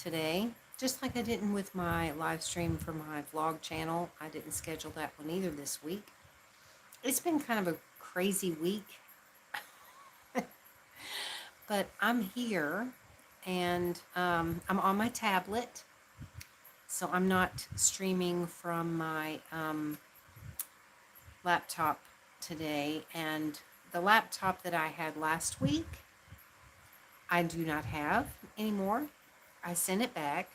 today, just like I didn't with my live stream for my vlog channel. I didn't schedule that one either this week. It's been kind of a crazy week, but I'm here and I'm on my tablet, so I'm not streaming from my laptop today. And the laptop that I had last week, I do not have anymore. I sent it back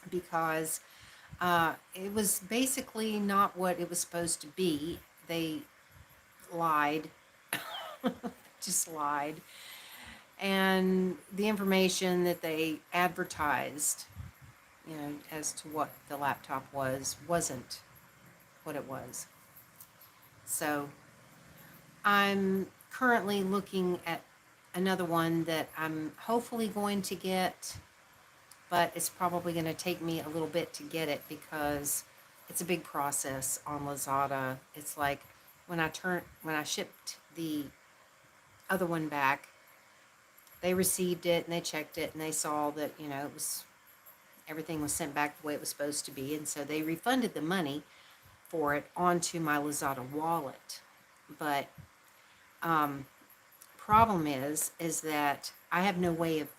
because it was basically not what it was supposed to be. They lied, just lied. And the information that they advertised, as to what the laptop wasn't what it was. So I'm currently looking at another one that I'm hopefully going to get, but it's probably going to take me a little bit to get it because it's a big process on Lazada. It's like when I shipped the other one back, they received it and they checked it and they saw that, everything was sent back the way it was supposed to be, and so they refunded the money for it onto my Lazada wallet. But problem is that I have no way of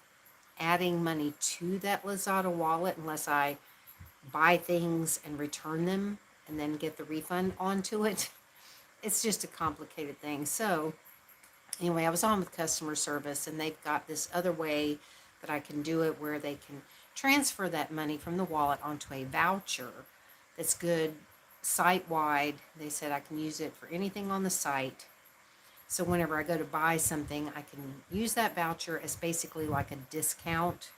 adding money to that Lazada wallet unless I buy things and return them and then get the refund onto it. It's just a complicated thing. So anyway, I was on with customer service and they've got this other way that I can do it where they can transfer that money from the wallet onto a voucher that's good site-wide. They said I can use it for anything on the site. So whenever I go to buy something, I can use that voucher as basically like a discount.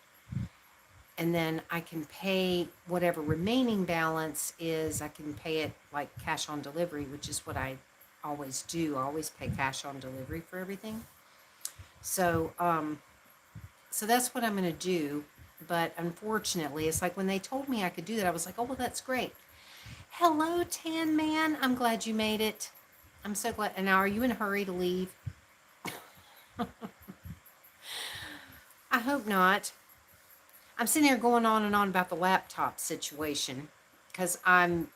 And then I can pay whatever remaining balance is, I can pay it like cash on delivery, which is what I always do. I always pay cash on delivery for everything. So, so that's what I'm going to do. But unfortunately, it's like when they told me I could do that, I was like, oh, well, that's great. Hello, Tan Man. I'm glad you made it. I'm so glad. And now, are you in a hurry to leave? I hope not. I'm sitting here going on and on about the laptop situation because I'm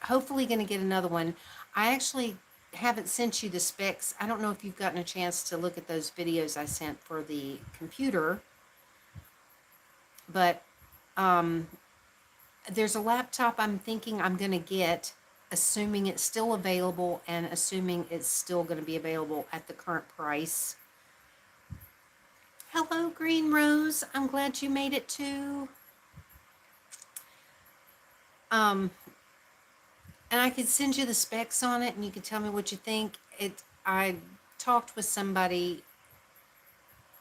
hopefully going to get another one. I actually haven't sent you the specs. I don't know if you've gotten a chance to look at those videos I sent for the computer, but there's a laptop I'm thinking I'm going to get, assuming it's still available and assuming it's still going to be available at the current price. Hello, Green Rose. I'm glad you made it too. And I could send you the specs on it and you could tell me what you think. I talked with somebody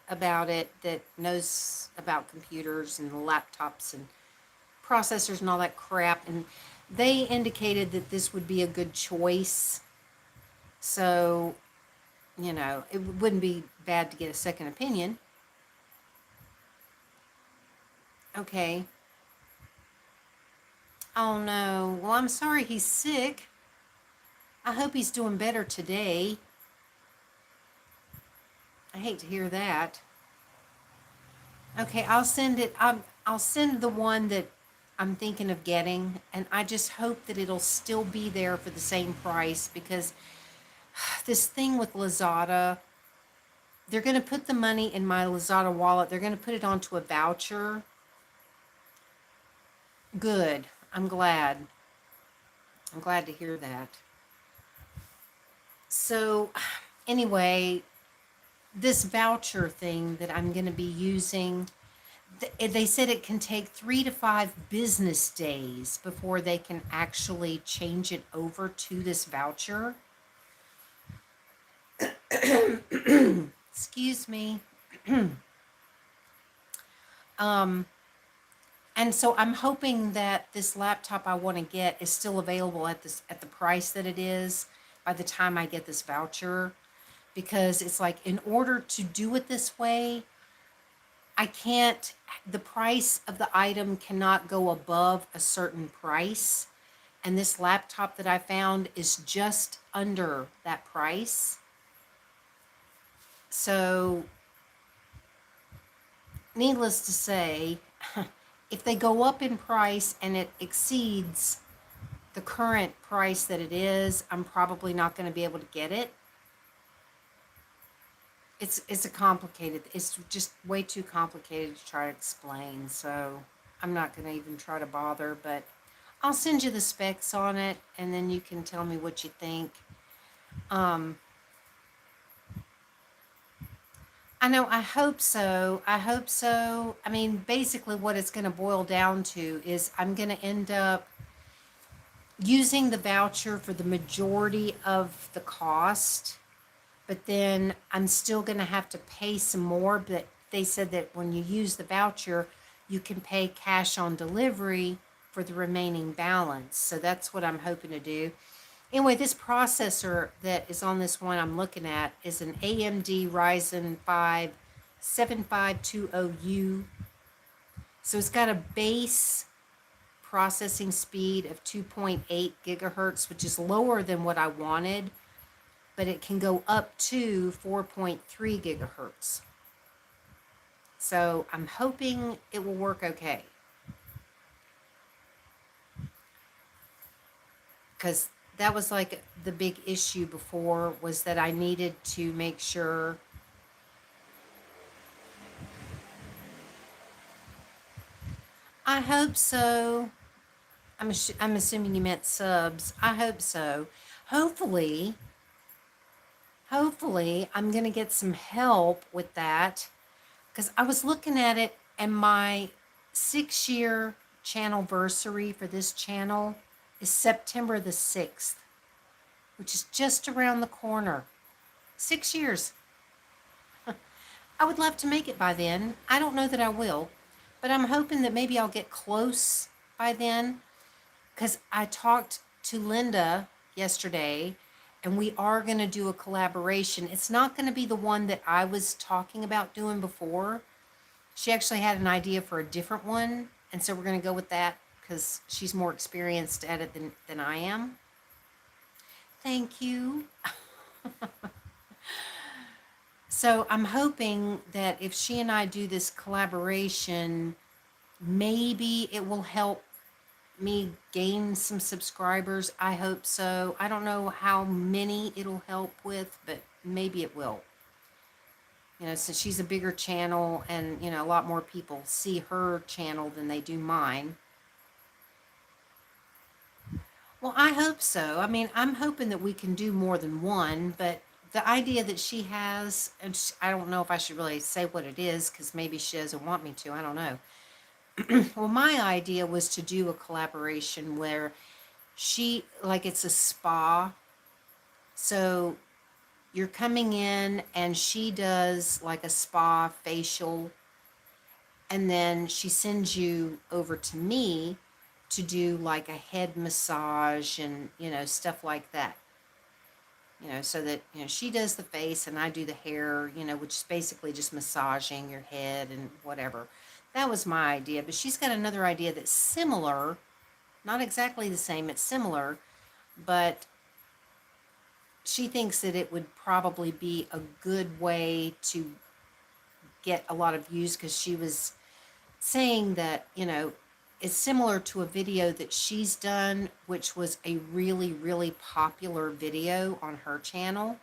about it that knows about computers and laptops and processors and all that crap, and they indicated that this would be a good choice. So, it wouldn't be bad to get a second opinion. Okay. Oh no. Well, I'm sorry he's sick. I hope he's doing better today. I hate to hear that. Okay, I'll send it. I'll send the one that I'm thinking of getting, and I just hope that it'll still be there for the same price because this thing with Lazada, they're going to put the money in my Lazada wallet. They're going to put it onto a voucher. Good. I'm glad. I'm glad to hear that. So, anyway, this voucher thing that I'm going to be using, they said it can take 3 to 5 business days before they can actually change it over to this voucher. Excuse me. And so I'm hoping that this laptop I want to get is still available at the price that it is by the time I get this voucher, because it's like in order to do it this way, I can't, the price of the item cannot go above a certain price. And this laptop that I found is just under that price. So needless to say, if they go up in price and it exceeds the current price that it is, I'm probably not going to be able to get it. It's a complicated, it's just way too complicated to try to explain, so I'm not going to even try to bother, but I'll send you the specs on it and then you can tell me what you think. Um, I know, I hope so. I hope so. I mean, basically what it's going to boil down to is I'm going to end up using the voucher for the majority of the cost, but then I'm still going to have to pay some more. But they said that when you use the voucher, you can pay cash on delivery for the remaining balance. So that's what I'm hoping to do. Anyway, this processor that is on this one I'm looking at is an AMD Ryzen 5 7520U. So it's got a base processing speed of 2.8 gigahertz, which is lower than what I wanted, but it can go up to 4.3 gigahertz. So I'm hoping it will work okay. Because that was like the big issue before, was that I needed to make sure. I hope so. I'm assuming you meant subs. I hope so. Hopefully, hopefully I'm going to get some help with that, because I was looking at it and my 6-year channelversary for this channel is September the 6th, which is just around the corner. 6 years. I would love to make it by then. I don't know that I will, but I'm hoping that maybe I'll get close by then, because I talked to Linda yesterday and we are going to do a collaboration. It's not going to be the one that I was talking about doing before. She actually had an idea for a different one, and so we're going to go with that because she's more experienced at it than I am. Thank you. So I'm hoping that if she and I do this collaboration, maybe it will help me gain some subscribers. I hope so. I don't know how many it'll help with, but maybe it will. You know, since she's a bigger channel and, you know, a lot more people see her channel than they do mine. Well, I hope so. I mean, I'm hoping that we can do more than one, but the idea that she has, and I don't know if I should really say what it is because maybe she doesn't want me to. I don't know. Well, my idea was to do a collaboration where she, like, it's a spa. So you're coming in and she does like a spa facial, and then she sends you over to me to do like a head massage and, you know, stuff like that. You know, so that, you know, she does the face and I do the hair, you know, which is basically just massaging your head and whatever. That was my idea, but she's got another idea that's similar, not exactly the same, it's similar, but she thinks that it would probably be a good way to get a lot of views, because she was saying that, you know, it's similar to a video that she's done, which was a really, really popular video on her channel.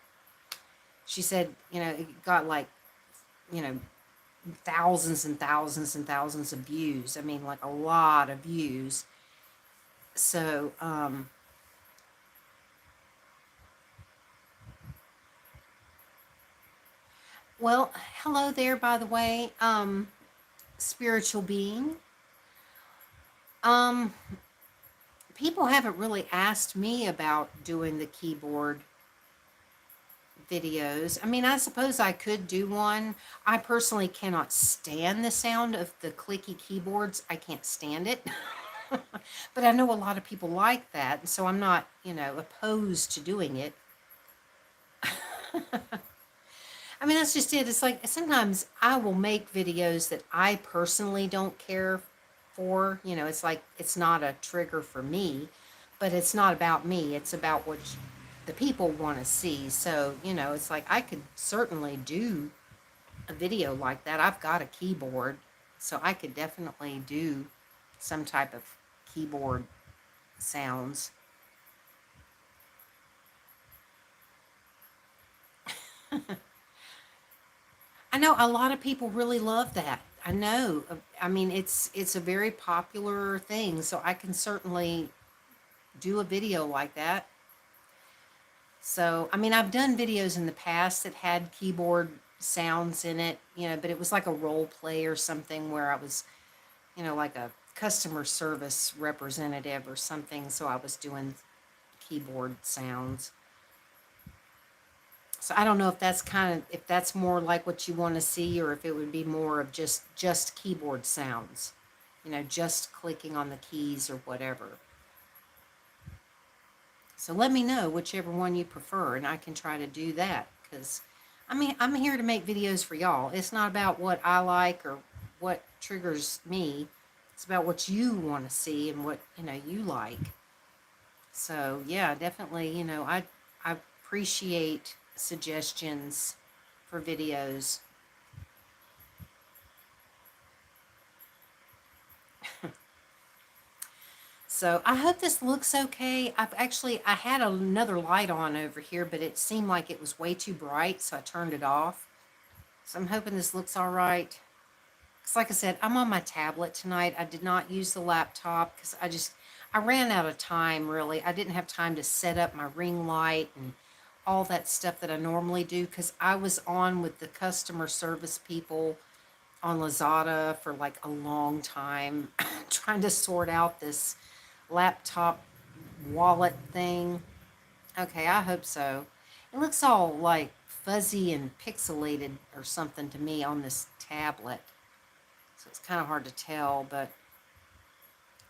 She said, you know, it got like, you know, thousands and thousands and thousands of views. I mean, like a lot of views. So, well, hello there, by the way, spiritual being. Um, People haven't really asked me about doing the keyboard videos. I mean, I suppose I could do one. I personally cannot stand the sound of the clicky keyboards. I can't stand it. But I know a lot of people like that, so I'm not, you know, opposed to doing it. I mean, that's just it. It's like sometimes I will make videos that I personally don't care for. You know, it's like it's not a trigger for me, but it's not about me. It's about what the people want to see. So, you know, it's like I could certainly do a video like that. I've got a keyboard, so I could definitely do some type of keyboard sounds. I know a lot of people really love that. I know. I mean, it's a very popular thing, so I can certainly do a video like that. So, I mean, I've done videos in the past that had keyboard sounds in it, but it was like a role play or something where I was, like a customer service representative or something, so I was doing keyboard sounds. So I don't know if that's more like what you want to see, or if it would be more of just keyboard sounds, just clicking on the keys or whatever. So let me know whichever one you prefer, and I can try to do that, because I mean, I'm here to make videos for y'all. It's not about what I like or what triggers me. It's about what you want to see and what, you like. So, yeah, definitely, I appreciate suggestions for videos. So I hope this looks okay. I had another light on over here, but it seemed like it was way too bright, so I turned it off. So I'm hoping this looks all right. Because like I said, I'm on my tablet tonight. I did not use the laptop because I ran out of time, really. I didn't have time to set up my ring light and all that stuff that I normally do, because I was on with the customer service people on Lazada for like a long time trying to sort out this laptop wallet thing. Okay, I hope so. It looks all like fuzzy and pixelated or something to me on this tablet. So it's kind of hard to tell, but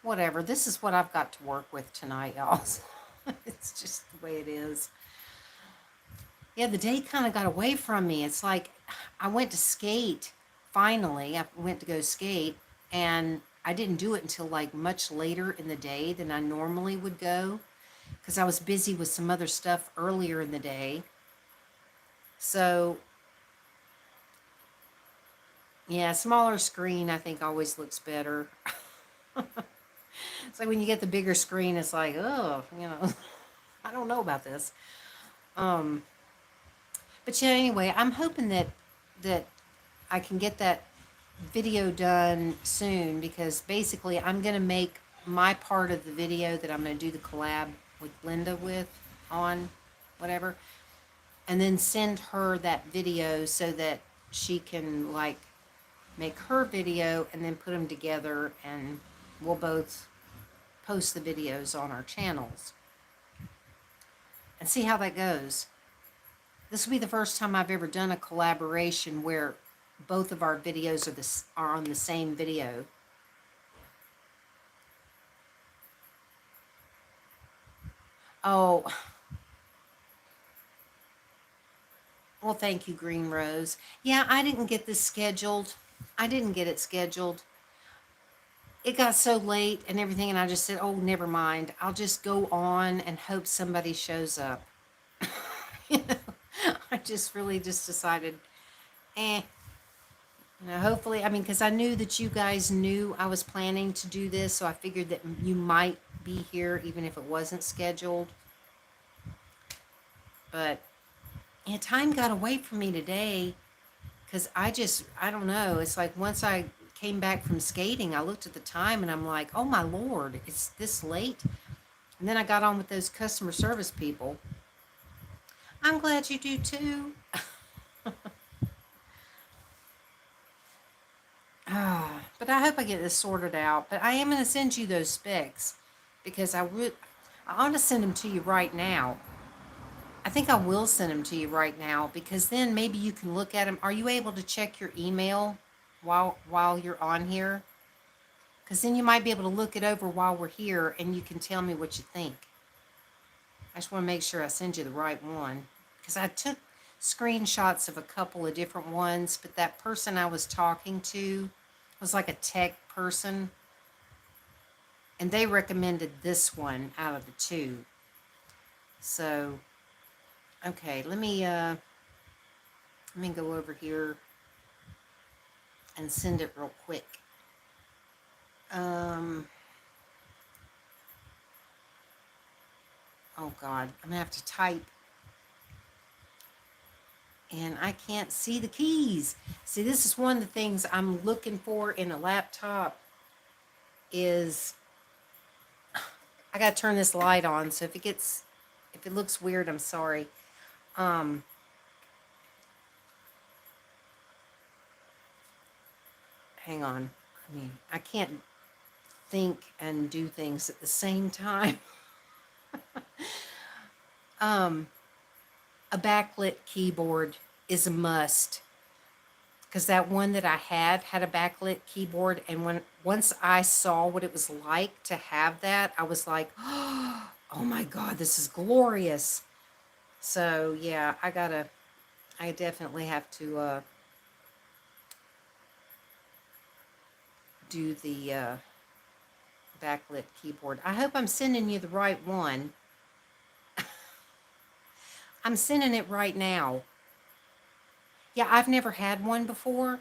whatever. This is what I've got to work with tonight, y'all. It's just the way it is. Yeah, the day kind of got away from me. It's like I went to skate. Finally, I went to go skate, and I didn't do it until like much later in the day than I normally would go, because I was busy with some other stuff earlier in the day. So, yeah, smaller screen I think always looks better. It's like when you get the bigger screen, it's like, oh, I don't know about this. Um, but yeah, anyway, I'm hoping that I can get that video done soon, because basically I'm going to make my part of the video that I'm going to do the collab with Linda with on whatever, and then send her that video so that she can like make her video and then put them together, and we'll both post the videos on our channels and see how that goes. This will be the first time I've ever done a collaboration where both of our videos are on the same video. Oh, well, thank you, Green Rose. Yeah, I didn't get this scheduled. I didn't get it scheduled. It got so late and everything, and I just said, oh, never mind. I'll just go on and hope somebody shows up. You know, I just really just decided, eh. Hopefully, I mean, because I knew that you guys knew I was planning to do this, so I figured that you might be here even if it wasn't scheduled. But yeah, time got away from me today, because I don't know. It's like once I came back from skating, I looked at the time and I'm like, oh my Lord, it's this late. And then I got on with those customer service people. I'm glad you do too. But I hope I get this sorted out. But I am going to send you those specs, because I ought to send them to you right now. I think I will send them to you right now, because then maybe you can look at them. Are you able to check your email while you're on here? Because then you might be able to look it over while we're here, and you can tell me what you think. I just want to make sure I send you the right one, because I took screenshots of a couple of different ones, but that person I was talking to was like a tech person, and they recommended this one out of the two. So, okay, let me go over here. and send it real quick. Oh God, I'm gonna have to type, and I can't see the keys. See, this is one of the things I'm looking for in a laptop is I gotta turn this light on, so if it looks weird, I'm sorry. Hang on. I mean, I can't think and do things at the same time. A backlit keyboard is a must, because that one that I had a backlit keyboard, and once I saw what it was like to have that, I was like, oh my God, this is glorious. So yeah, I definitely have to do the backlit keyboard. I hope I'm sending you the right one. I'm sending it right now. Yeah, I've never had one before.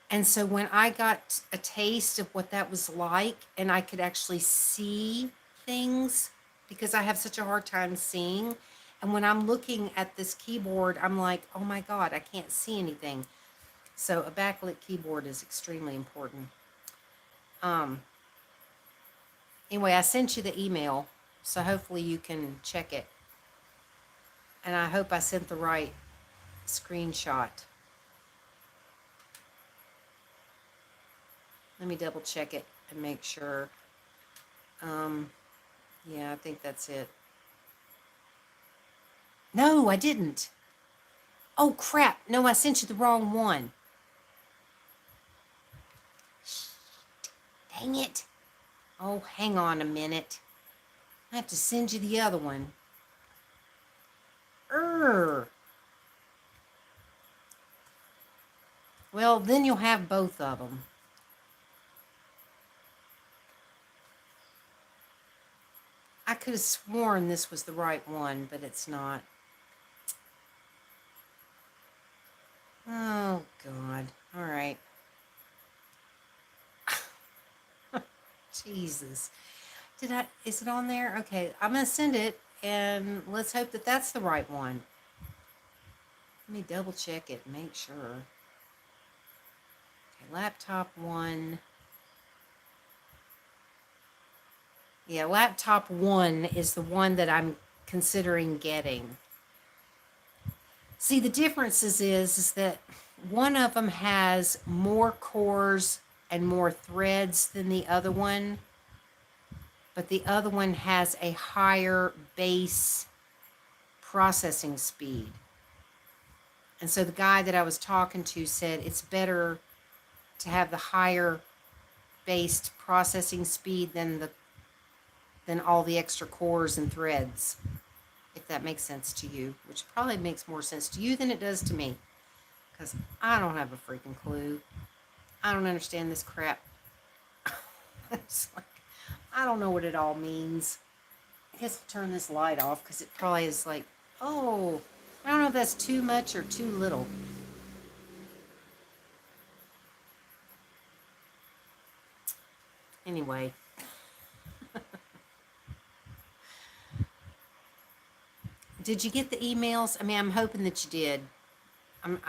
And so when I got a taste of what that was like, and I could actually see things, because I have such a hard time seeing. And when I'm looking at this keyboard, I'm like, oh my God, I can't see anything. So a backlit keyboard is extremely important. Anyway, I sent you the email, so hopefully you can check it. And I hope I sent the right screenshot. Let me double check it and make sure. Yeah, I think that's it. No, I didn't. Oh, crap. No, I sent you the wrong one. Dang it. Oh, hang on a minute. I have to send you the other one. Well, then you'll have both of them. I could have sworn this was the right one, but it's not. Oh, God. All right. Jesus. Is it on there? Okay, I'm going to send it, and let's hope that that's the right one. Let me double check it and make sure. Okay, laptop one. Yeah, laptop one is the one that I'm considering getting. See, the differences is that one of them has more cores and more threads than the other one, but the other one has a higher base processing speed. And so the guy that I was talking to said it's better to have the higher based processing speed than all the extra cores and threads, if that makes sense to you, which probably makes more sense to you than it does to me, because I don't have a freaking clue. I don't understand this crap. It's like, I don't know what it all means. I guess I'll turn this light off, because it probably is like, oh, I don't know if that's too much or too little. Anyway. Did you get the emails? I mean, I'm hoping that you did. I'm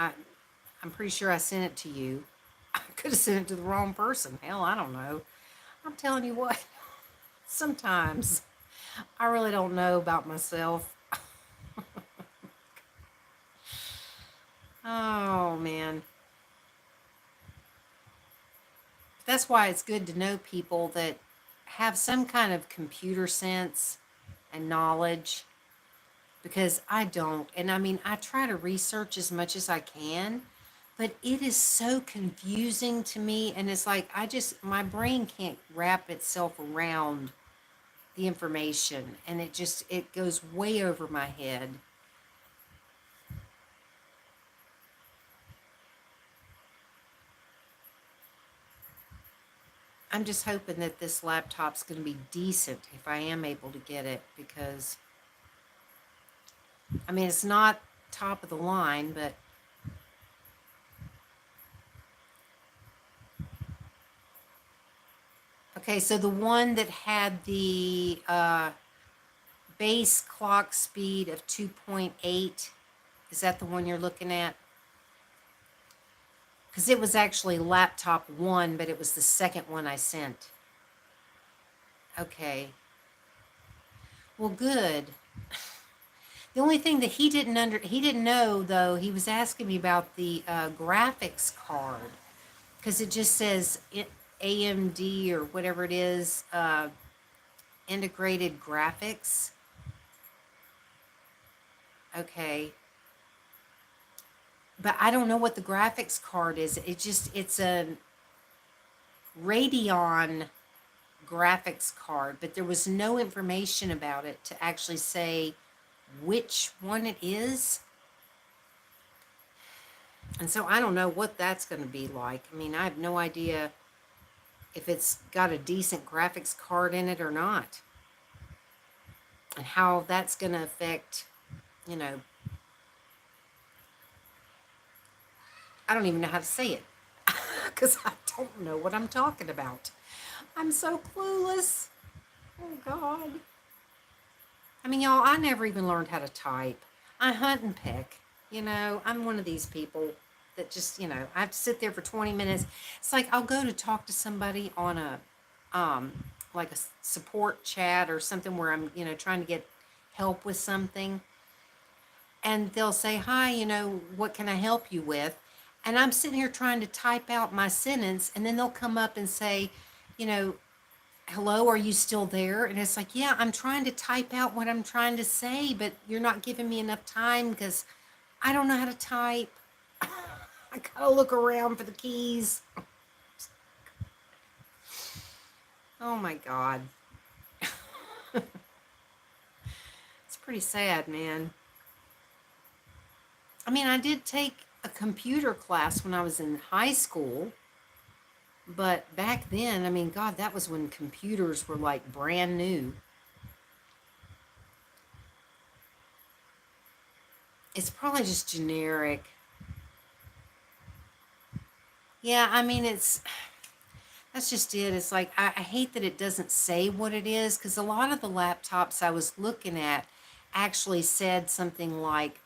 pretty sure I sent it to you. I could have sent it to the wrong person. Hell, I don't know. I'm telling you what, sometimes I really don't know about myself. Oh, man. That's why it's good to know people that have some kind of computer sense and knowledge, because I don't. And I mean, I try to research as much as I can, but it is so confusing to me. And it's like, my brain can't wrap itself around the information. And it goes way over my head. I'm just hoping that this laptop's going to be decent if I am able to get it, because, I mean, it's not top of the line, but Okay, so the one that had the base clock speed of 2.8, is that the one you're looking at? Because it was actually laptop one, but it was the second one I sent. Okay. Well, good. The only thing that he didn't know though, he was asking me about the graphics card because it just says AMD or whatever it is, integrated graphics. Okay. But I don't know what the graphics card is. It's a Radeon graphics card, but there was no information about it to actually say which one it is. And so I don't know what that's going to be like. I mean, I have no idea if it's got a decent graphics card in it or not, and how that's going to affect, you know, I don't even know how to say it because I don't know what I'm talking about. I'm so clueless. Oh, God. I mean, y'all, I never even learned how to type. I hunt and peck. You know, I'm one of these people that just, you know, I have to sit there for 20 minutes. It's like I'll go to talk to somebody on a, like a support chat or something where I'm, you know, trying to get help with something. And they'll say, hi, you know, what can I help you with? And I'm sitting here trying to type out my sentence. And then they'll come up and say, you know, hello, are you still there? And it's like, yeah, I'm trying to type out what I'm trying to say, but you're not giving me enough time because I don't know how to type. I gotta look around for the keys. Oh my God. It's pretty sad, man. I mean, I did take a computer class when I was in high school, but back then, I mean, God, that was when computers were like brand new. It's probably just generic. Yeah, I mean, that's just it. It's like, I hate that it doesn't say what it is because a lot of the laptops I was looking at actually said something like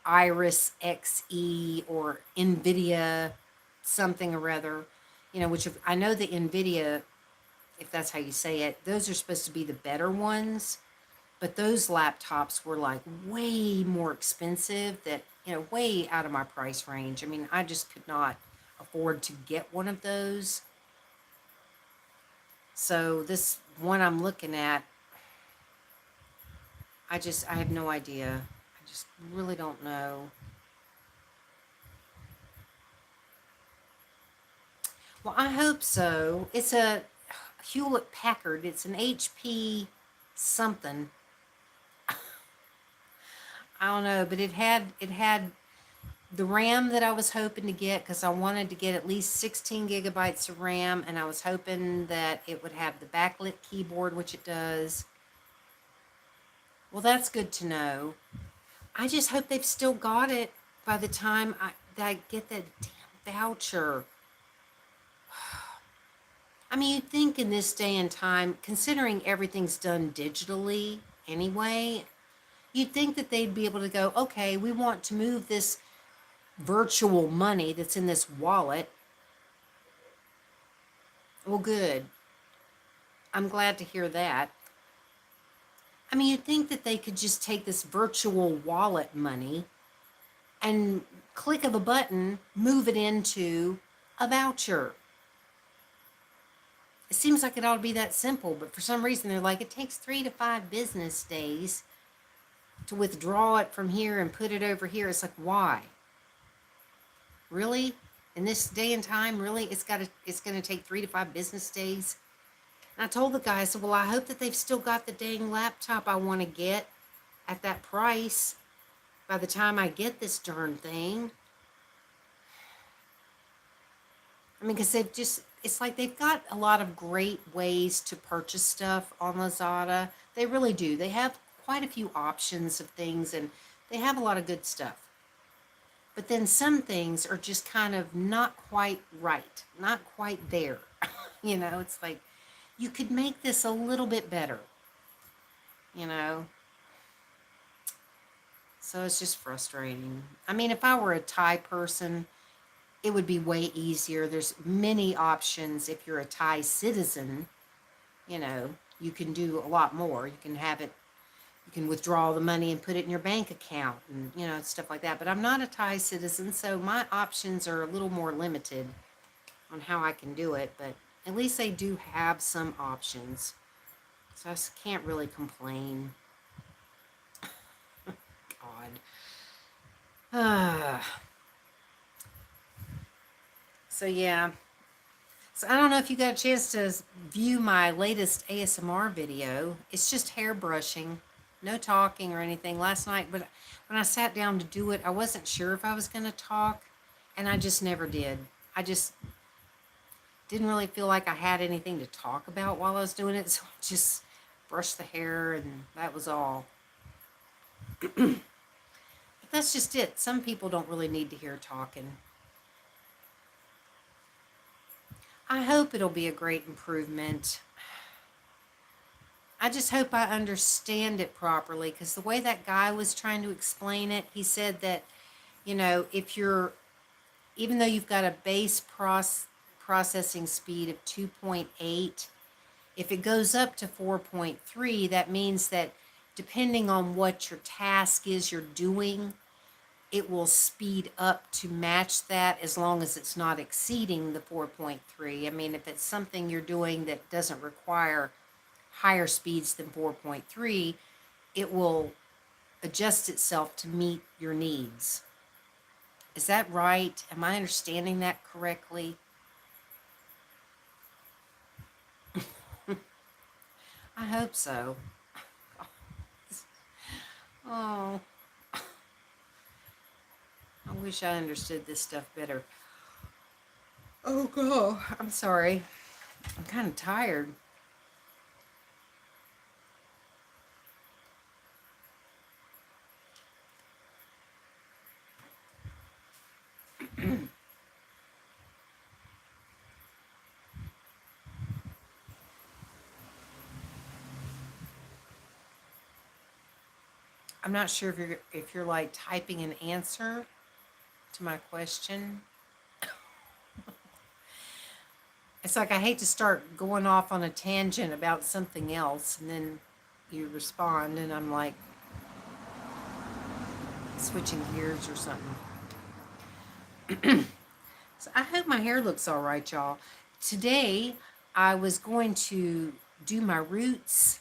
Iris XE or NVIDIA something or other, you know, which I know the NVIDIA, if that's how you say it, those are supposed to be the better ones. But those laptops were like way more expensive that, you know, way out of my price range. I mean, I just could not afford to get one of those. So this one I'm looking at, I have no idea. I just really don't know. Well, I hope so. It's a Hewlett Packard. It's an HP something. I don't know, but it had the RAM that I was hoping to get because I wanted to get at least 16 gigabytes of RAM, and I was hoping that it would have the backlit keyboard, which it does. Well, that's good to know. I just hope they've still got it by the time that I get that damn voucher. I mean, you'd think in this day and time, considering everything's done digitally anyway, you'd think that they'd be able to go, okay, we want to move this virtual money that's in this wallet. Well, good. I'm glad to hear that. I mean, you'd think that they could just take this virtual wallet money and click of a button, move it into a voucher. It seems like it ought to be that simple, but for some reason they're like, it takes 3 to 5 business days to withdraw it from here and put it over here. It's like, why? Really? In this day and time, really? It's gonna take 3 to 5 business days. And I told the guy, I said, well, I hope that they've still got the dang laptop I want to get at that price by the time I get this darn thing. I mean, because it's like they've got a lot of great ways to purchase stuff on Lazada. They really do. They have quite a few options of things, and they have a lot of good stuff. But then some things are just kind of not quite right, not quite there. You know, it's like you could make this a little bit better, you know? So it's just frustrating. I mean, if I were a Thai person, it would be way easier. There's many options. If you're a Thai citizen, you know, you can do a lot more. You can have it, you can withdraw the money and put it in your bank account and, you know, stuff like that. But I'm not a Thai citizen, so my options are a little more limited on how I can do it. But at least they do have some options. So I can't really complain. God. So yeah. So I don't know if you got a chance to view my latest ASMR video. It's just hair brushing, no talking or anything last night. But when I sat down to do it, I wasn't sure if I was going to talk, and I just never did. I just didn't really feel like I had anything to talk about while I was doing it, so I just brushed the hair, and that was all. But that's just it. Some people don't really need to hear talking. I hope it'll be a great improvement. I just hope I understand it properly, because the way that guy was trying to explain it, he said that, you know, if you're, even though you've got a base processing speed of 2.8, if it goes up to 4.3, that means that depending on what your task is you're doing, it will speed up to match that, as long as it's not exceeding the 4.3. I mean, if it's something you're doing that doesn't require higher speeds than 4.3, it will adjust itself to meet your needs. Is that right? Am I understanding that correctly? I hope so. Oh, I wish I understood this stuff better. Oh, God. I'm sorry. I'm kind of tired. I'm not sure if you're like typing an answer to my question. It's like I hate to start going off on a tangent about something else, and then you respond, and I'm like switching gears or something. So I hope my hair looks all right, y'all. Today I was going to do my roots,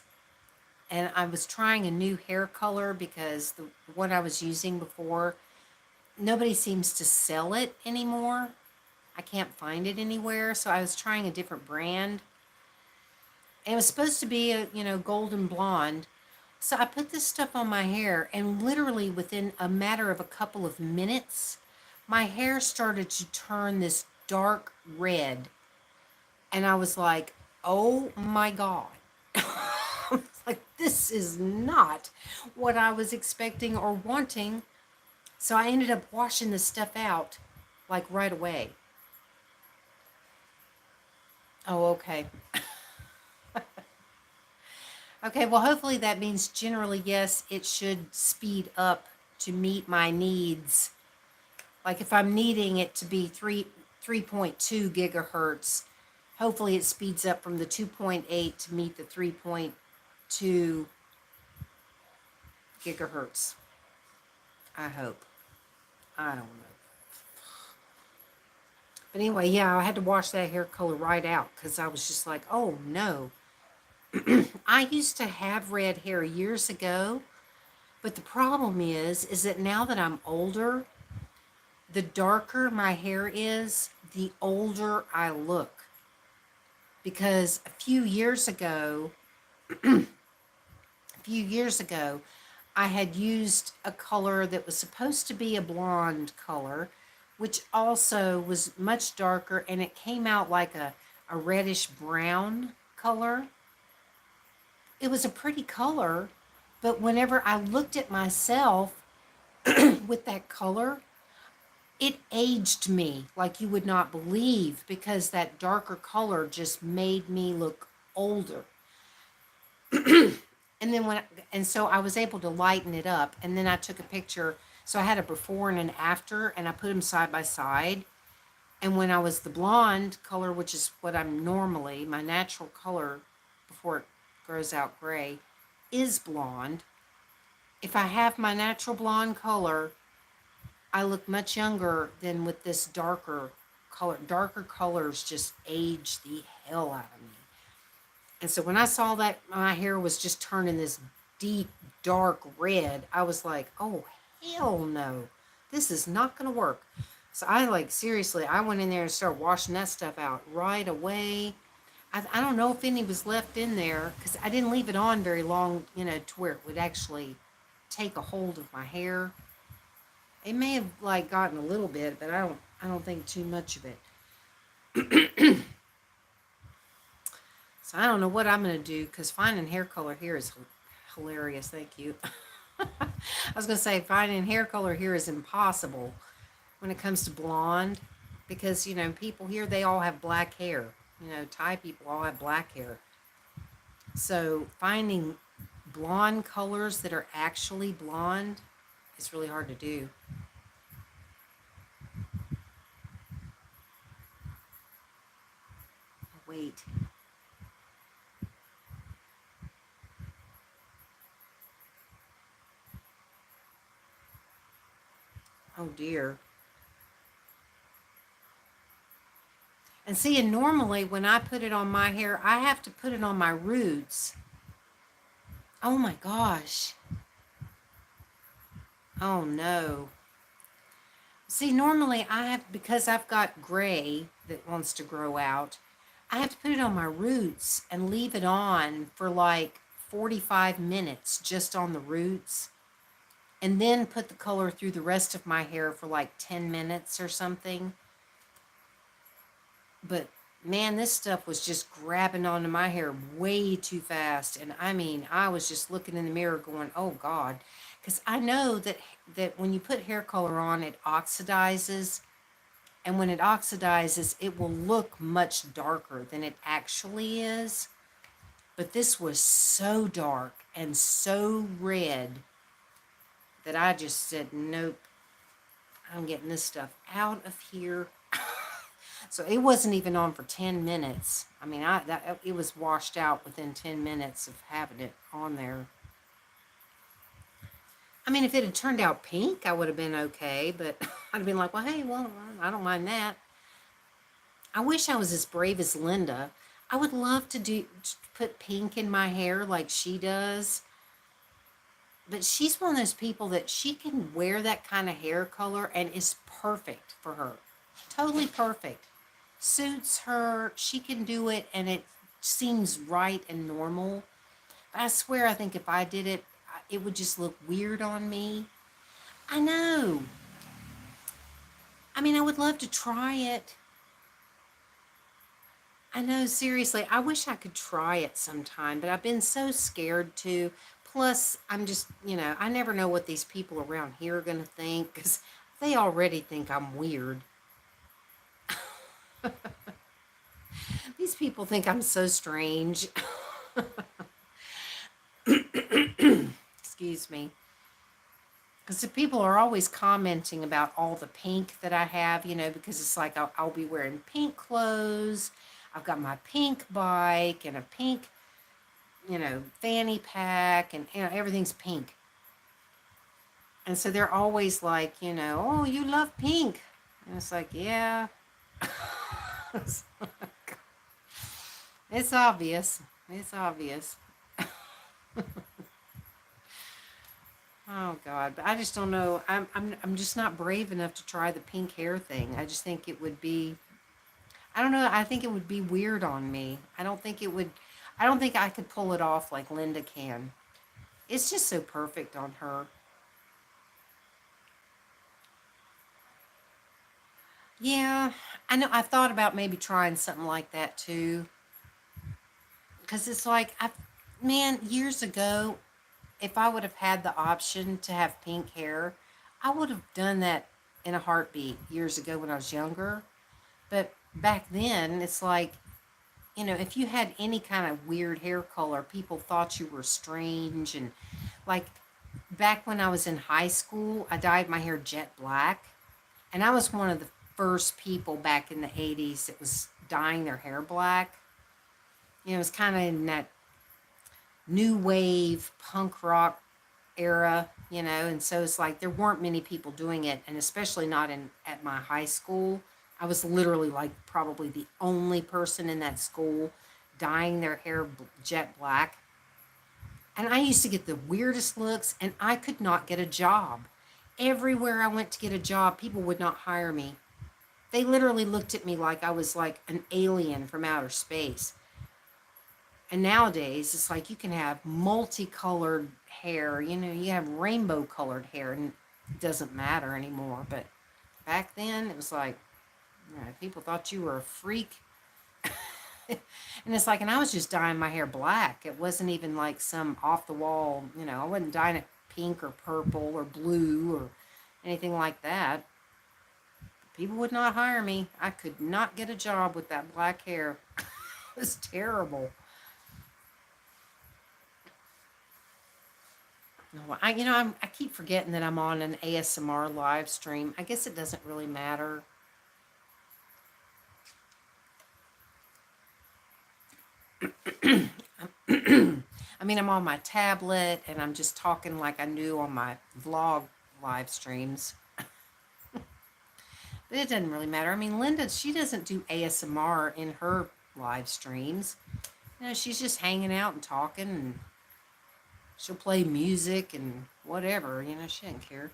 and I was trying a new hair color because the one I was using before, nobody seems to sell it anymore. I can't find it anywhere, so I was trying a different brand. And it was supposed to be a, you know, golden blonde. So I put this stuff on my hair, and literally within a matter of a couple of minutes, my hair started to turn this dark red. And I was like, oh my God. Like, this is not what I was expecting or wanting. So I ended up washing this stuff out like right away. Oh, okay. Okay, well, hopefully that means generally, yes, it should speed up to meet my needs. Like if I'm needing it to be 3.2 gigahertz, hopefully it speeds up from the 2.8 to meet the 3.2 gigahertz. I hope. I don't know. But anyway, yeah, I had to wash that hair color right out because I was just like, oh no. I used to have red hair years ago, but the problem is that now that I'm older, the darker my hair is, the older I look. Because a few years ago, I had used a color that was supposed to be a blonde color, which also was much darker, and it came out like a reddish brown color. It was a pretty color, but whenever I looked at myself with that color, it aged me like you would not believe, because that darker color just made me look older. And then and so I was able to lighten it up, and then I took a picture. So I had a before and an after, and I put them side by side. And when I was the blonde color, which is what I'm normally, my natural color before it grows out gray is blonde. If I have my natural blonde color, I look much younger than with this darker color. Darker colors just age the hell out of me. And so when I saw that my hair was just turning this deep, dark red, I was like, oh, hell no. This is not going to work. So I seriously, I went in there and started washing that stuff out right away. I don't know if any was left in there because I didn't leave it on very long, to where it would actually take a hold of my hair. It may have gotten a little bit, but I don't think too much of it. So I don't know what I'm going to do because finding hair color here is hilarious. Thank you. I was going to say finding hair color here is impossible when it comes to blonde because, people here, they all have black hair. Thai people all have black hair. So finding blonde colors that are actually blonde is really hard to do. Wait. Oh dear. And see, and normally when I put it on my hair, I have to put it on my roots. Oh my gosh. Oh no. See, normally because I've got gray that wants to grow out, I have to put it on my roots and leave it on for 45 minutes just on the roots. And then put the color through the rest of my hair for 10 minutes or something. But man, this stuff was just grabbing onto my hair way too fast. And I mean, I was just looking in the mirror going, oh God. Because I know that when you put hair color on, it oxidizes. And when it oxidizes, it will look much darker than it actually is. But this was so dark and so red that I just said, nope, I'm getting this stuff out of here. So it wasn't even on for 10 minutes. I mean, it was washed out within 10 minutes of having it on there. I mean, if it had turned out pink, I would have been okay, but I'd have been like, well, hey, well, I don't mind that. I wish I was as brave as Linda. I would love to put pink in my hair like she does. But she's one of those people that she can wear that kind of hair color and is perfect for her. Totally perfect. Suits her. She can do it and it seems right and normal. But I swear, I think if I did it, it would just look weird on me. I know. I mean, I would love to try it. I know, seriously. I wish I could try it sometime, but I've been so scared to. Plus, I'm just, I never know what these people around here are going to think because they already think I'm weird. These people think I'm so strange. Excuse me. Because the people are always commenting about all the pink that I have, because it's like I'll be wearing pink clothes. I've got my pink bike and a pink, fanny pack and everything's pink. And so they're always like, oh, you love pink. And it's like, yeah. It's obvious. It's obvious. Oh God, but I just don't know. I'm just not brave enough to try the pink hair thing. I just think it would be, I don't know, I think it would be weird on me. I don't think I could pull it off like Linda can. It's just so perfect on her. Yeah, I know. I've thought about maybe trying something like that too. Because it's like, man, years ago, if I would have had the option to have pink hair, I would have done that in a heartbeat years ago when I was younger. But back then, it's like, if you had any kind of weird hair color, people thought you were strange. And like back when I was in high school, I dyed my hair jet black. And I was one of the first people back in the 80s that was dyeing their hair black. It was kind of in that new wave punk rock era, and so it's like there weren't many people doing it, and especially not in at my high school. I was literally like probably the only person in that school dyeing their hair jet black. And I used to get the weirdest looks, and I could not get a job. Everywhere I went to get a job, people would not hire me. They literally looked at me like I was like an alien from outer space. And nowadays, it's like you can have multicolored hair, you have rainbow colored hair, and it doesn't matter anymore. But back then, it was like, people thought you were a freak. And it's like, and I was just dyeing my hair black. It wasn't even like some off the wall, I wasn't dyeing it pink or purple or blue or anything like that. People would not hire me. I could not get a job with that black hair. It was terrible. I keep forgetting that I'm on an ASMR live stream. I guess it doesn't really matter. I mean, I'm on my tablet and I'm just talking like I knew on my vlog live streams. But it doesn't really matter. I mean, Linda, she doesn't do ASMR in her live streams. She's just hanging out and talking, and she'll play music and whatever. She doesn't care.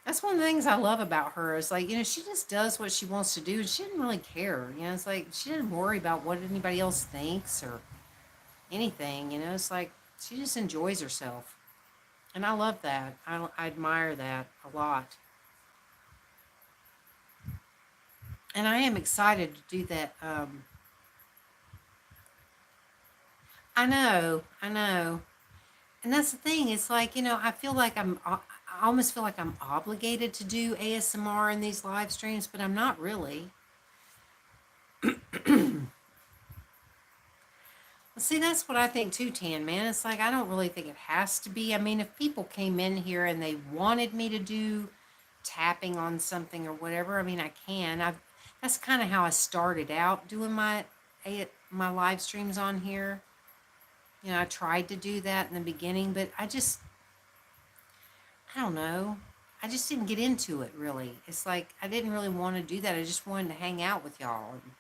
That's one of the things I love about her is like, she just does what she wants to do, and she doesn't really care. It's like she doesn't worry about what anybody else thinks or anything. It's like she just enjoys herself. And I love that. I admire that a lot. And I am excited to do that. I know. And that's the thing. It's like, I feel like I almost feel like I'm obligated to do ASMR in these live streams, but I'm not really. See, that's what I think too, Tan Man. It's like I don't really think it has to be. I mean, if people came in here and they wanted me to do tapping on something or whatever, I mean, I can. That's kind of how I started out doing my live streams on here. I tried to do that in the beginning, but I don't know. I just didn't get into it really. It's like I didn't really want to do that. I just wanted to hang out with y'all and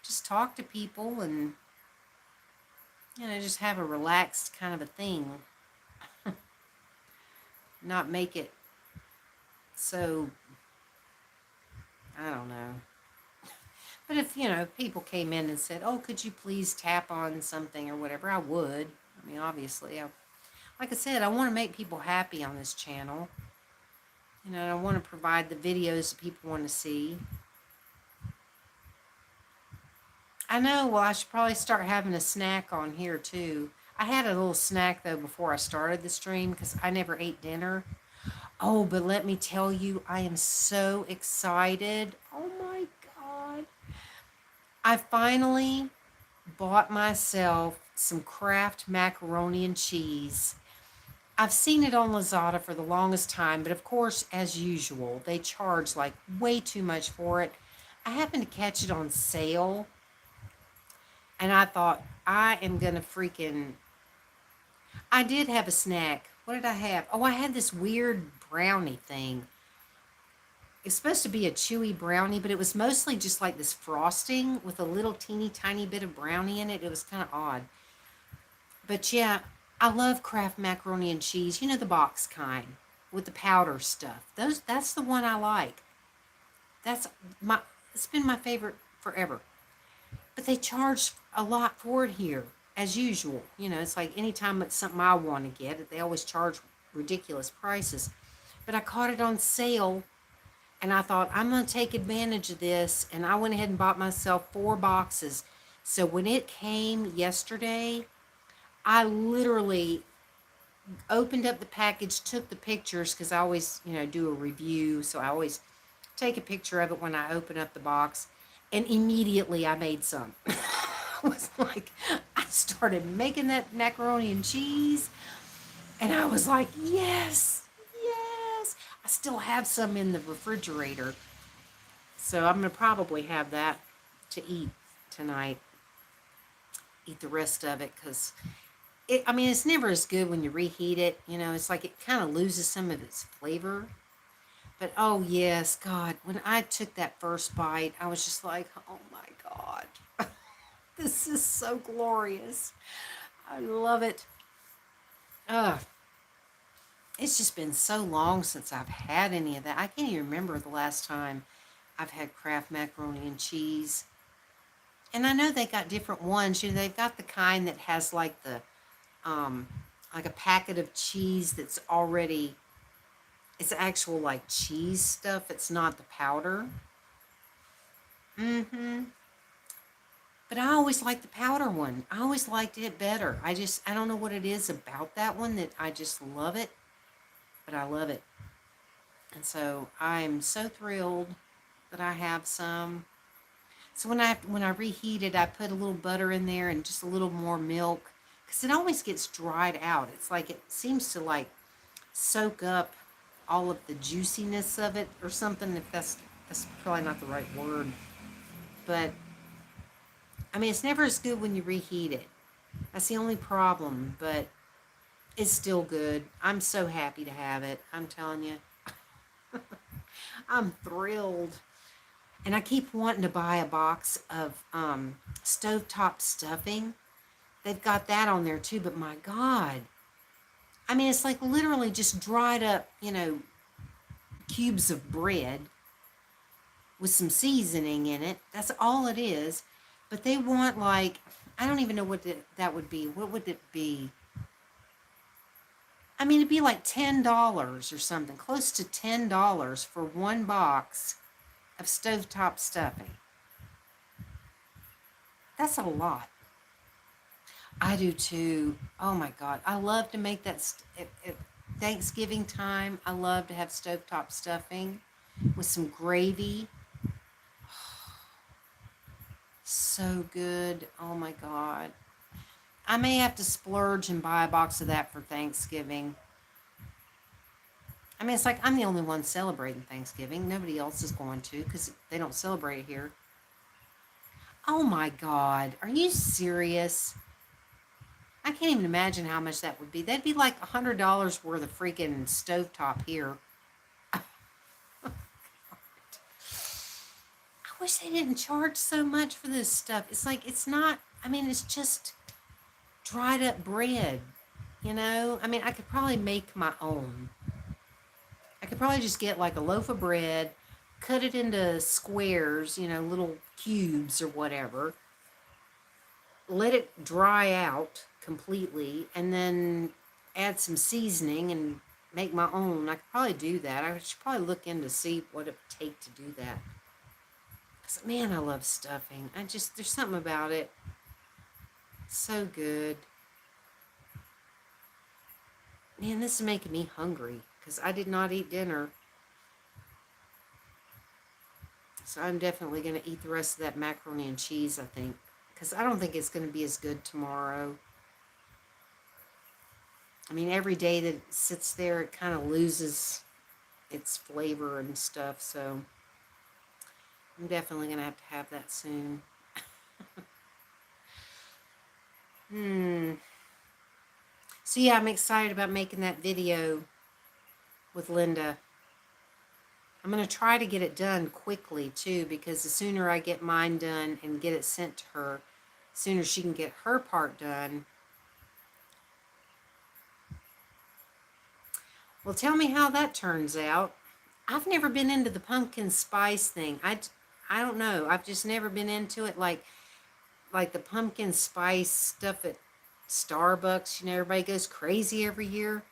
just talk to people and just have a relaxed kind of a thing. Not make it so, I don't know. But if, people came in and said, "Oh, could you please tap on something or whatever," I would. I mean, obviously, like I said, I want to make people happy on this channel. I want to provide the videos that people want to see. I know. Well, I should probably start having a snack on here too. I had a little snack though before I started the stream because I never ate dinner. Oh, but let me tell you, I am so excited. Oh my God. I finally bought myself some Kraft macaroni and cheese. I've seen it on Lazada for the longest time, but of course, as usual, they charge like way too much for it. I happened to catch it on sale, and I thought, I am going to freaking. I did have a snack. What did I have? Oh, I had this weird brownie thing. It's supposed to be a chewy brownie, but it was mostly just like this frosting with a little teeny tiny bit of brownie in it. It was kind of odd. But yeah, I love Kraft macaroni and cheese. The box kind with the powder stuff. That's the one I like. That's it's been my favorite forever. But they charge a lot for it here, as usual. It's like anytime it's something I want to get, they always charge ridiculous prices. But I caught it on sale, and I thought, I'm going to take advantage of this, and I went ahead and bought myself 4 boxes. So when it came yesterday, I literally opened up the package, took the pictures, because I always, do a review, so I always take a picture of it when I open up the box. And immediately I made some. I was like, I started making that macaroni and cheese. And I was like, yes, yes. I still have some in the refrigerator. So I'm going to probably have that to eat tonight. Eat the rest of it because I mean, it's never as good when you reheat it. You know, it's like it kind of loses some of its flavor. But oh, yes, God, when I took that first bite, I was just like, oh my God, this is so glorious. I love it. Ugh. It's just been so long since I've had any of that. I can't even remember the last time I've had Kraft macaroni and cheese. And I know they got different ones. You know, they've got the kind that has um, like a packet of cheese that's already, it's actual like cheese stuff. It's not the powder. Mm-hmm. But I always liked the powder one. I always liked it better. I don't know what it is about that one that I just love it, but I love it. And so I'm so thrilled that I have some. So when I reheat it, I put a little butter in there and just a little more milk because it always gets dried out. It's like it seems to like soak up all of the juiciness of it or something. If that's probably not the right word, but I mean it's never as good when you reheat it. That's the only problem, but it's still good. I'm so happy to have it. I'm telling you, I'm thrilled. And I keep wanting to buy a box of stovetop stuffing. They've got that on there too, but my God. I mean, it's like literally just dried up, cubes of bread with some seasoning in it. That's all it is. But they want like, I don't even know what that would be. What would it be? I mean, it'd be like $10 or something, close to $10 for one box of stovetop stuffing. That's a lot. I do too. Oh my God. I love to make that at Thanksgiving time. I love to have stovetop stuffing with some gravy. So good. Oh my God. I may have to splurge and buy a box of that for Thanksgiving. I mean, it's like I'm the only one celebrating Thanksgiving. Nobody else is going to because they don't celebrate it here. Oh my God. Are you serious? I can't even imagine how much that would be. That'd be like $100 worth of freaking stovetop here. I wish they didn't charge so much for this stuff. It's like, it's not, I mean, it's just dried up bread, you know? I mean, I could probably make my own. I could probably just get like a loaf of bread, cut it into squares, little cubes or whatever, let it dry out completely, and then add some seasoning and make my own. I could probably do that. I should probably look in to see what it would take to do that. Because, man, I love stuffing. There's something about it. It's so good. Man, this is making me hungry because I did not eat dinner. So I'm definitely going to eat the rest of that macaroni and cheese, I think. Because I don't think it's going to be as good tomorrow. I mean, every day that it sits there, it kind of loses its flavor and stuff. So I'm definitely going to have that soon. So yeah, I'm excited about making that video with Linda. I'm going to try to get it done quickly too, because the sooner I get mine done and get it sent to her, the sooner she can get her part done. Well, tell me how that turns out. I've never been into the pumpkin spice thing. I don't know. I've just never been into it like the pumpkin spice stuff at Starbucks. Everybody goes crazy every year.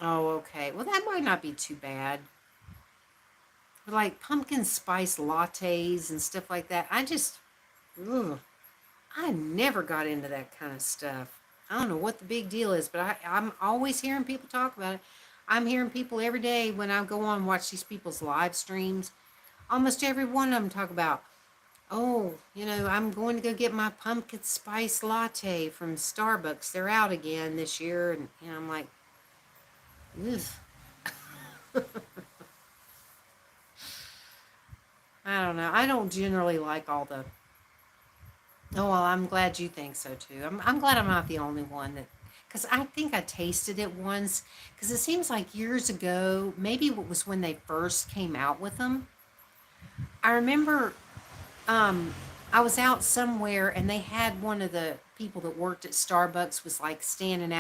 Oh, okay. Well, that might not be too bad. But like pumpkin spice lattes and stuff like that, ugh, I never got into that kind of stuff. I don't know what the big deal is, but I'm always hearing people talk about it. I'm hearing people every day when I go on and watch these people's live streams. Almost every one of them talk about, oh, I'm going to go get my pumpkin spice latte from Starbucks. They're out again this year. And, I'm like, ugh. I don't know. I don't generally like all the. Oh, well, I'm glad you think so too. I'm glad I'm not the only one that. Because I think I tasted it once. Because it seems like years ago, maybe it was when they first came out with them. I remember um, I was out somewhere and they had one of the people that worked at Starbucks was like standing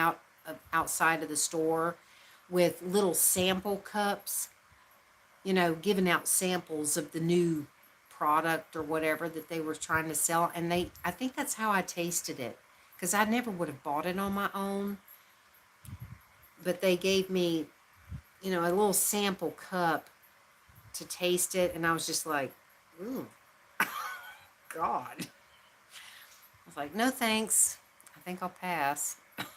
outside of the store with little sample cups, giving out samples of the new product or whatever that they were trying to sell. And I think that's how I tasted it because I never would have bought it on my own. But they gave me, a little sample cup to taste it. And I was just like, ooh, God. I was like, no thanks. I think I'll pass. But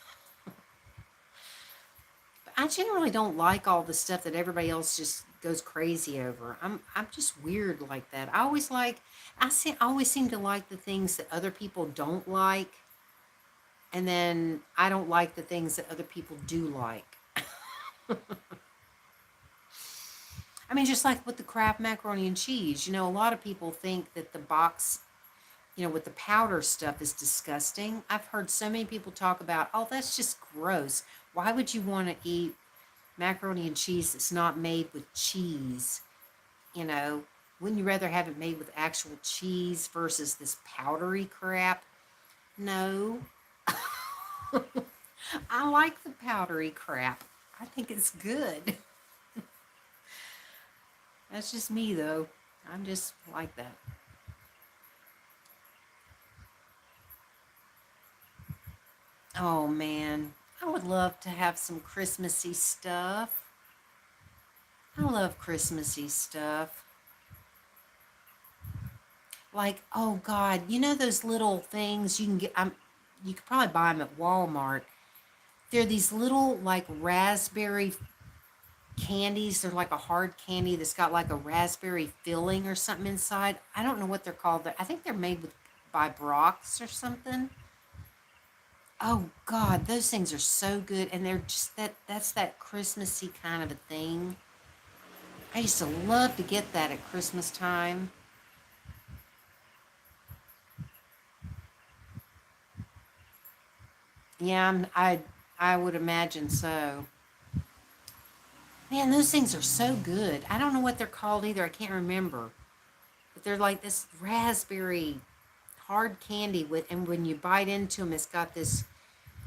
I generally don't like all the stuff that everybody else just goes crazy over. I'm just weird like that. I always seem to like the things that other people don't like, and then I don't like the things that other people do like. I mean, just like with the Kraft macaroni and cheese, a lot of people think that the box, with the powder stuff is disgusting. I've heard so many people talk about, oh, that's just gross. Why would you want to eat macaroni and cheese that's not made with cheese? You know, wouldn't you rather have it made with actual cheese versus this powdery crap? No. I like the powdery crap. I think it's good. That's just me, though. I'm just like that. Oh, man. I would love to have some Christmassy stuff. I love Christmassy stuff. Like, oh, God, those little things you can get? You could probably buy them at Walmart. They're these little, like, raspberry candies. They're like a hard candy that's got like a raspberry filling or something inside. I don't know what they're called. I think they're made by Brock's or something. Oh God, those things are so good, and they're just that's that Christmassy kind of a thing. I used to love to get that at Christmas time. Yeah, I would imagine so. Man, those things are so good. I don't know what they're called either. I can't remember. But they're like this raspberry hard candy and when you bite into them, it's got this.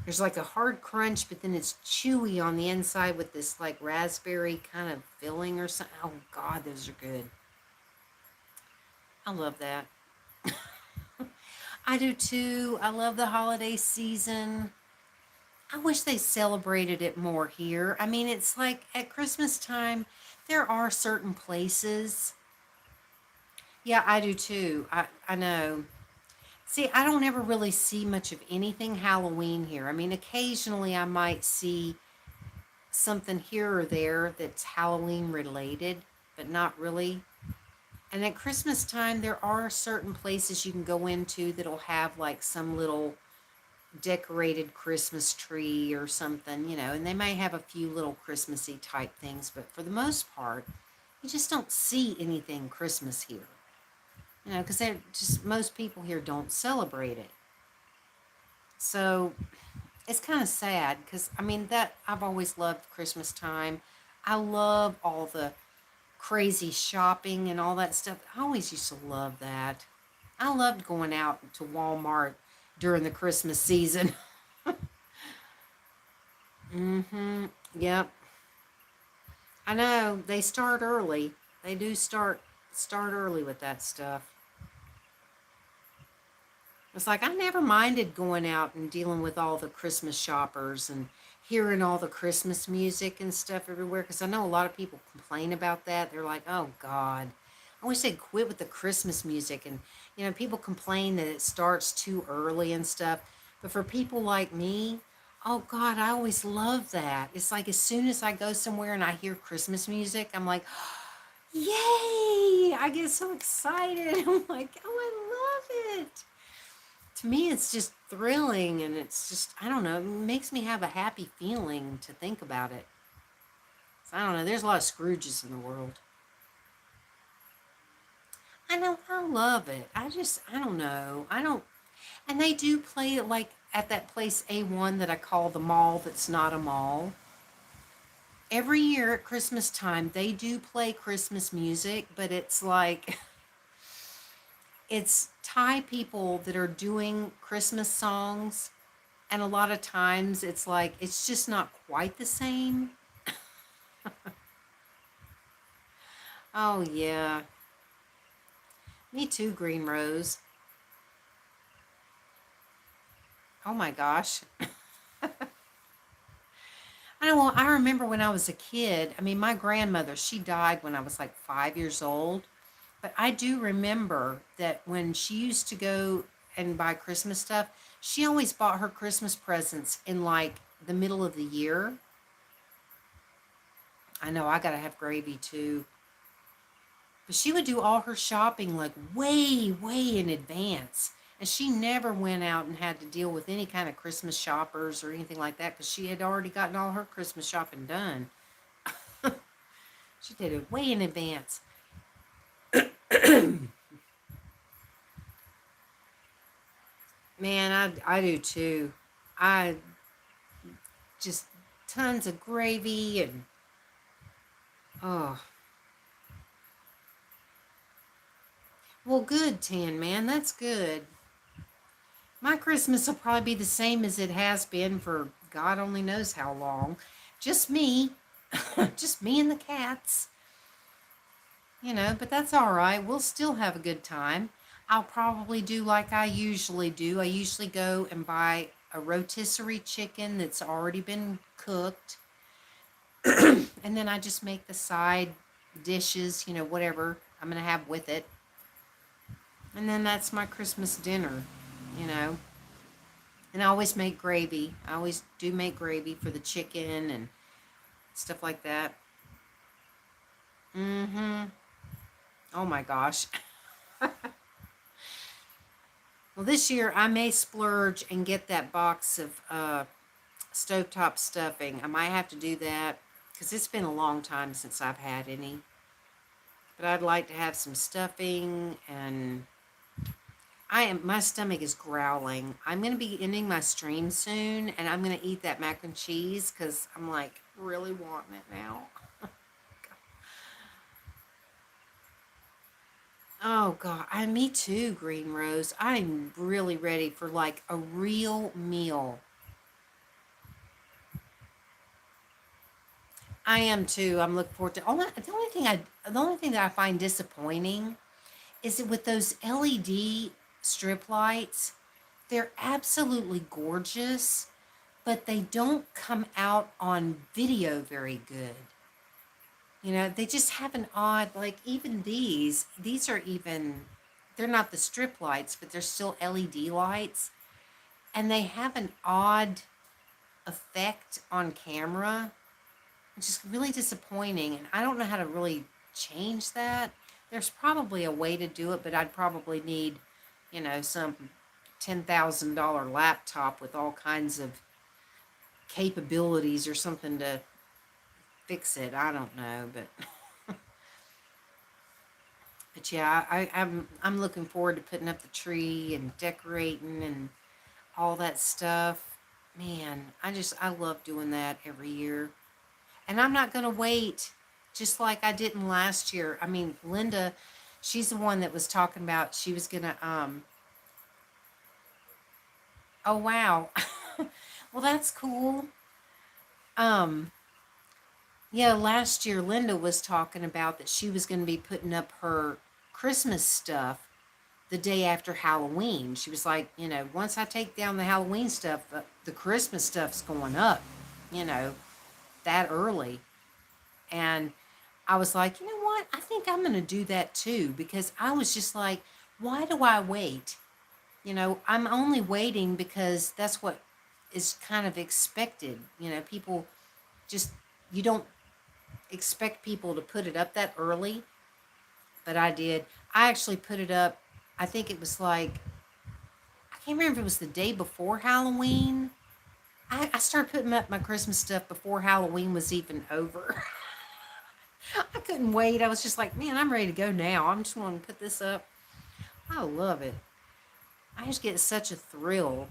There's like a hard crunch, but then it's chewy on the inside with this like raspberry kind of filling or something. Oh God, those are good. I love that. I do too. I love the holiday season. I wish they celebrated it more here. I mean, it's like at Christmas time, there are certain places. Yeah, I do too. I know. See, I don't ever really see much of anything Halloween here. I mean, occasionally I might see something here or there that's Halloween related, but not really. And at Christmas time, there are certain places you can go into that'll have like some little decorated Christmas tree or something, and they may have a few little Christmassy type things, but for the most part, you just don't see anything Christmas here, because they're just most people here don't celebrate it. So it's kind of sad because I mean that I've always loved Christmas time. I love all the crazy shopping and all that stuff. I always used to love that. I loved going out to Walmart during the Christmas season. Mm-hmm. Yep. I know they start early. They do start early with that stuff. It's like I never minded going out and dealing with all the Christmas shoppers and hearing all the Christmas music and stuff everywhere because I know a lot of people complain about that. They're like, "Oh God, I wish they'd quit with the Christmas music." And people complain that it starts too early and stuff. But for people like me, Oh God, I always love that. It's like as soon as I go somewhere and I hear Christmas music, I'm like, yay! I get so excited. I'm like, oh, I love it. To me, it's just thrilling and it's just, I don't know, it makes me have a happy feeling to think about it. So, I don't know, there's a lot of Scrooges in the world. I know, I love it. I don't know. I don't, and they do play it like at that place A1 that I call the mall that's not a mall. Every year at Christmas time, they do play Christmas music, but it's like, it's Thai people that are doing Christmas songs. And a lot of times it's like, it's just not quite the same. Oh, yeah. Me too, Green Rose. Oh my gosh. I know. Well, I remember when I was a kid. I mean, my grandmother, she died when I was like 5 years old. But I do remember that when she used to go and buy Christmas stuff, she always bought her Christmas presents in like the middle of the year. I know I got to have gravy too. But she would do all her shopping like way, way in advance. And she never went out and had to deal with any kind of Christmas shoppers or anything like that because she had already gotten all her Christmas shopping done. She did it way in advance. Man, I do too. I just tons of gravy and oh, well, good, Tan Man. That's good. My Christmas will probably be the same as it has been for God only knows how long. Just me, just me and the cats, but that's all right. We'll still have a good time. I'll probably do like I usually do. I usually go and buy a rotisserie chicken that's already been cooked. And then I just make the side dishes, whatever I'm going to have with it. And then that's my Christmas dinner, you know. And I always make gravy. I always do make gravy for the chicken and stuff like that. Mm-hmm. Oh my gosh. Well, this year I may splurge and get that box of stovetop stuffing. I might have to do that because it's been a long time since I've had any. But I'd like to have some stuffing and my stomach is growling. I'm going to be ending my stream soon and I'm going to eat that mac and cheese because I'm like really wanting it now. Oh God, me too, Green Rose. I'm really ready for like a real meal. I am too. I'm looking forward to. The only thing that I find disappointing is that with those LED strip lights, they're absolutely gorgeous, but they don't come out on video very good. They just have an odd, like even these are even, they're not the strip lights, but they're still LED lights, and they have an odd effect on camera, which is really disappointing. And I don't know how to really change that. There's probably a way to do it, but I'd probably need, some $10,000 laptop with all kinds of capabilities or something to fix it. I don't know, but yeah, I'm looking forward to putting up the tree and decorating and all that stuff. Man, I love doing that every year. And I'm not going to wait just like I didn't last year. I mean, Linda, she's the one that was talking about she was going to oh wow. Well, that's cool. Um yeah, last year Linda was talking about that she was going to be putting up her Christmas stuff the day after Halloween. She was like, once I take down the Halloween stuff, the Christmas stuff's going up, you know, that early. And I was like, you know what? I think I'm going to do that too because I was just like, why do I wait? I'm only waiting because that's what is kind of expected. People just, you don't expect people to put it up that early, but I did. I actually put it up, I think it was like, I can't remember if it was the day before Halloween. I started putting up my Christmas stuff before Halloween was even over. I couldn't wait. I was just like, man, I'm ready to go now. I'm just want to put this up. I love it. I just get such a thrill.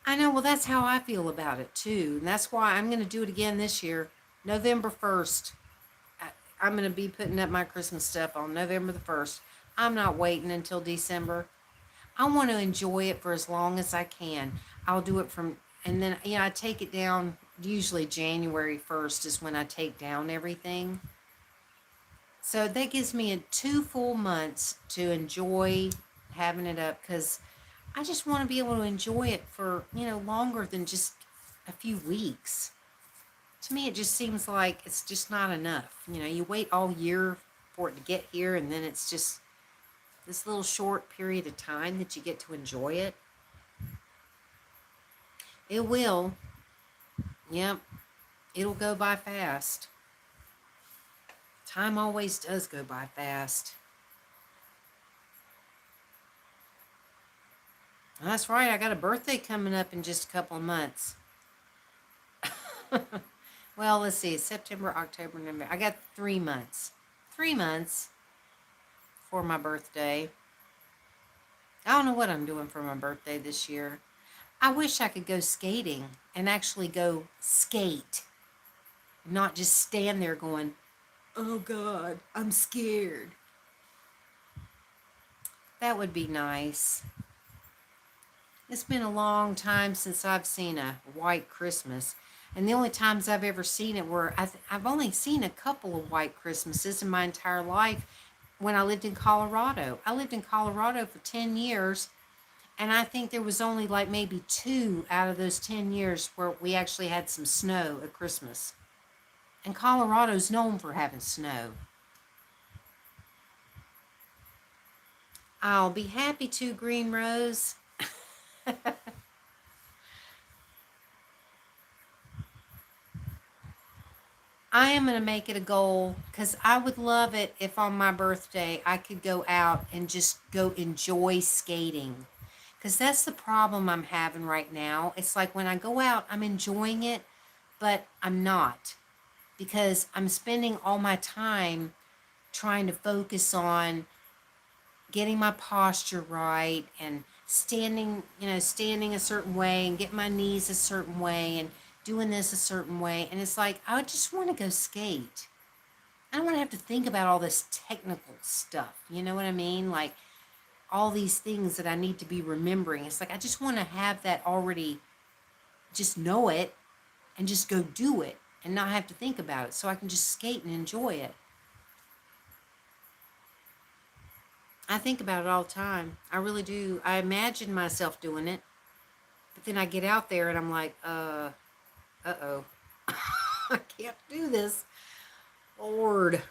I know, well, that's how I feel about it too. And that's why I'm going to do it again this year, November 1st. I'm going to be putting up my Christmas stuff on November the 1st. I'm not waiting until December. I want to enjoy it for as long as I can. I'll do it from, and then, I take it down. Usually January 1st is when I take down everything. So that gives me 2 full months to enjoy having it up, because I just want to be able to enjoy it for, longer than just a few weeks. To me, it just seems like it's just not enough. You wait all year for it to get here, and then it's just this little short period of time that you get to enjoy it. It will. Yep. It'll go by fast. Time always does go by fast. That's right. I got a birthday coming up in just a couple of months. Well, let's see. September, October, November. I got 3 months. 3 months for my birthday. I don't know what I'm doing for my birthday this year. I wish I could go skating and actually go skate, not just stand there going, oh God, I'm scared. That would be nice. It's been a long time since I've seen a white Christmas. And the only times I've ever seen it were, I've only seen a couple of white Christmases in my entire life when I lived in Colorado. I lived in Colorado for 10 years, and I think there was only like maybe 2 out of those 10 years where we actually had some snow at Christmas. And Colorado's known for having snow. I'll be happy to, Green Rose. I am going to make it a goal, because I would love it if on my birthday I could go out and just go enjoy skating. Because that's the problem I'm having right now. It's like when I go out, I'm enjoying it, but I'm not, because I'm spending all my time trying to focus on getting my posture right, and standing a certain way, and get my knees a certain way, and doing this a certain way. And it's like, I just want to go skate. I don't want to have to think about all this technical stuff. You know what I mean? Like all these things that I need to be remembering. It's like, I just want to have that already, just know it and just go do it and not have to think about it, so I can just skate and enjoy it. I think about it all the time. I really do. I imagine myself doing it, but then I get out there and I'm like, uh-oh. I can't do this. Lord.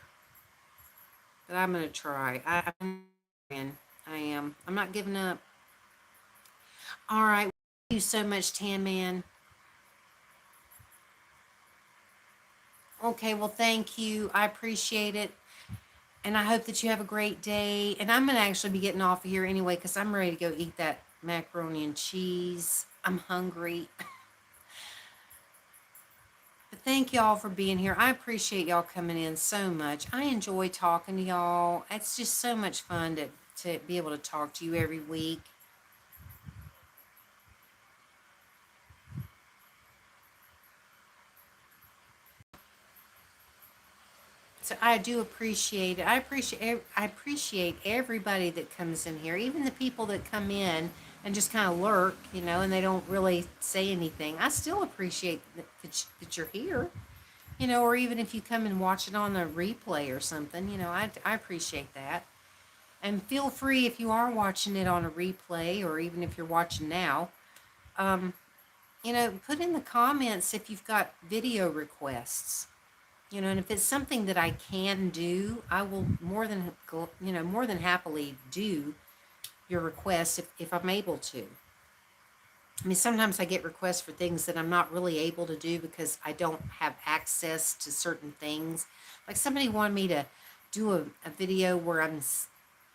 But I'm going to try. I am. I'm not giving up. All right. Thank you so much, Tan Man. Okay, well, thank you. I appreciate it. And I hope that you have a great day. And I'm going to actually be getting off of here anyway, because I'm ready to go eat that macaroni and cheese. I'm hungry. But thank y'all for being here. I appreciate y'all coming in so much. I enjoy talking to y'all. It's just so much fun to be able to talk to you every week. So I do appreciate it. I appreciate everybody that comes in here, even the people that come in and just kind of lurk, and they don't really say anything. I still appreciate that you're here, or even if you come and watch it on a replay or something, I appreciate that. And feel free, if you are watching it on a replay, or even if you're watching now, um, put in the comments if you've got video requests. And if it's something that I can do, I will more than happily do. your requests if I'm able to. I mean, sometimes I get requests for things that I'm not really able to do because I don't have access to certain things. Like somebody wanted me to do a video where I'm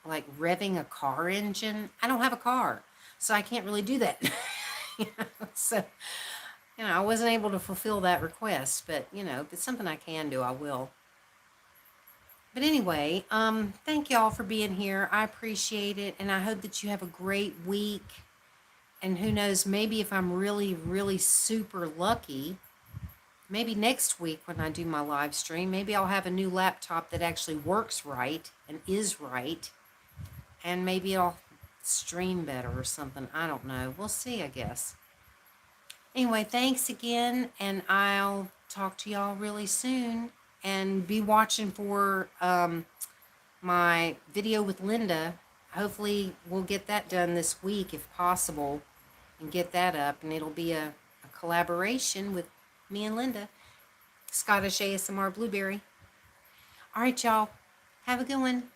like revving a car engine. I don't have a car, so I can't really do that. So, I wasn't able to fulfill that request, but, if it's something I can do, I will. But anyway, thank y'all for being here. I appreciate it, and I hope that you have a great week. And who knows, maybe if I'm really, really super lucky, maybe next week when I do my live stream, maybe I'll have a new laptop that actually works right and is right. And maybe I'll stream better or something. I don't know. We'll see, I guess. Anyway, thanks again, and I'll talk to y'all really soon. And be watching for my video with Linda. Hopefully, we'll get that done this week if possible and get that up. And it'll be a collaboration with me and Linda. Scottish ASMR Blueberry. All right, y'all. Have a good one.